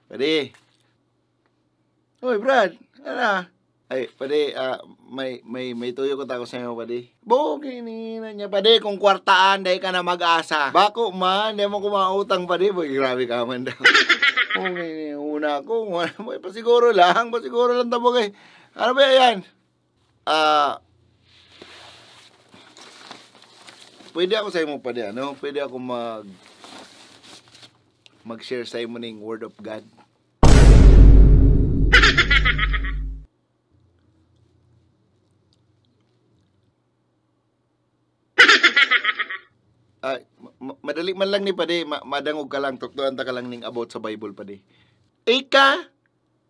Pwede. Hoy, Brad. Ano? Ay, pwede, may tuyo ko tako sa iyo, pwede. Bogey na niya, pwede, kung kwartaan, dahil ka na mag-asa. Bako man, di mo kumautang, pwede. Boy, grabe ka man daw. Okay, una ko, pasiguro lang tabo kay. Ano ba yan? Pwede ako sa imo, pwede, ano? Pwede ako mag-share sa imo ning Word of God. Madali man lang ni pade, madangog ka lang, tuktuan ta ka lang ning about sa Bible pade. Ika,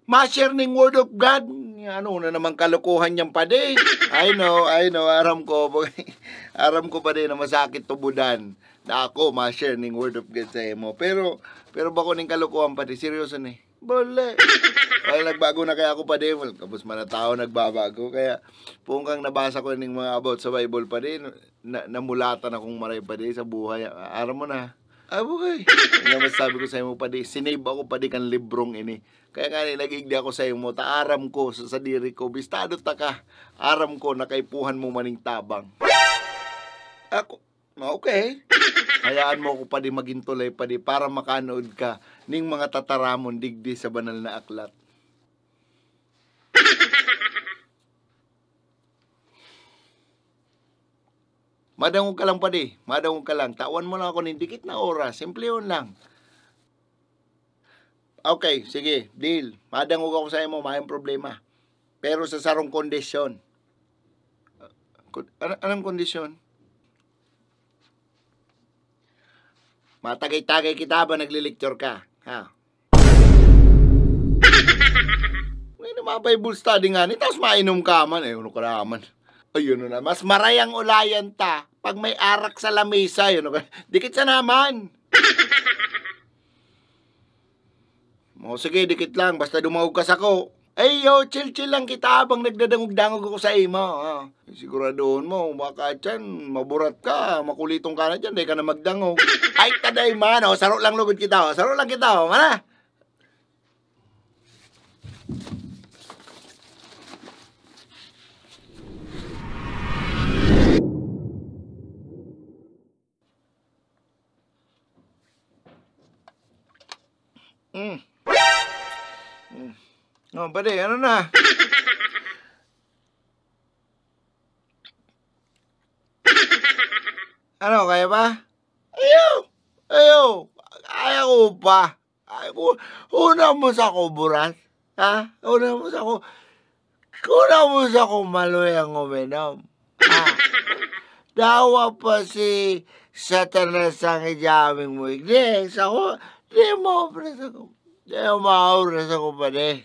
ma-share ning Word of God. Ano na naman kalokohan niyang pade. I know, aram ko pade na masakit tubudan na ako ma-share ning Word of God sa imo. Pero bako ning kalokohan pade, seryoso ni. Bole. Ay nagbago na kaya ako pade, kapos man na tao nagbabago kaya kung nabasa ko ning mga about sa Bible pade, namulatan akong maray pade sa buhay. Aram mo na. Abugay. Nga masabi ko sa imo padi, sinave ako padi kan librong ini. Kaya nga nagigdi ako sa imo, taaram ko sa diri ko, bistado ta ka. Aram ko nakaipuhan mo maning tabang. Ako, okay. Hayaan mo ko padi magintulay padi para makanood ka ning mga tataramon digdi sa banal na aklat. Madangog ka lang padi, madangog ka lang. Tawan mo lang ako ng dikit na oras. Simple yun lang. Okay, sige, deal. Madangog ako sa imo, mayang problema. Pero sa sarong kondisyon. Anong kondisyon? Matagay-tagay kita ba naglilecture ka? Ha? May naman Bible study nga ni, tapos mainom ka man. Ano ka naman? Ayun na, mas marayang ulayan ta pag may arak sa lamesa, yun. Dikit sa naman. O sige, dikit lang, basta dumawag ka sa ko. Ay, yo, chill lang kita habang nagdadangog-dangog ako sa imo. Siguradoon mo, baka dyan, maburat ka, makulitong ka na dyan, dahil ka na magdangog. Ay, taday man, saro lang lugod kita, saro lang kita, mana? Oh, pade, ano na? Ano, kaya ba? Ayaw, kaya ko pa. Una mo sa kuburan, ha? Una mo sa kumaloy ang uminom. Ha? Dawa pa si Satanas ang ijaming mo. Ignis ako, di mo obras ako. Di mo maobras ako pa de.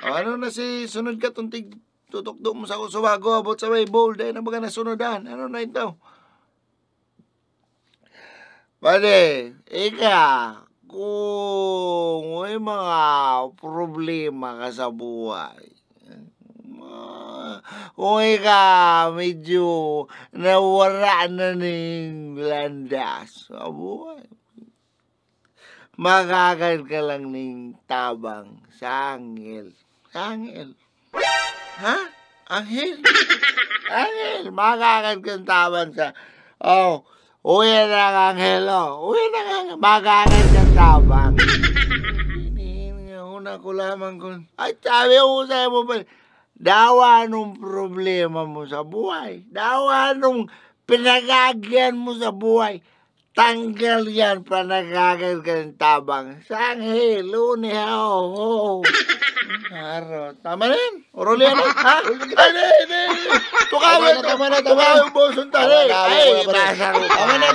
Ano na si sunod ka tuntig tutukdo mo sa subago about sa Bible. Dahil na baga nasunodan. Ano na ito? Pade, ika, kung may mga problema ka sa buhay, kung ika medyo nawara na ng landas sa buhay, magagad ka lang ng tabang sa anghel. Anghel? Ha? Anghel? Anghel, magagad ka ng tabang sa... Uwi na ang anghelo. Magagad ka ng tabang. Una ko lamang kung... Ay, sabi ko sa'yo mo ba, dawa nung problema mo sa buhay. Dawa nung pinagagyan mo sa buhay. Tanggal yan, panagagad ka ng tabang. Sa anghel, unihaw. Araw. Tama na yan. Oroli yan. Ha? Tukawin. Tama na. Tukawin mo. Suntari. Ay, masarap. Tama na.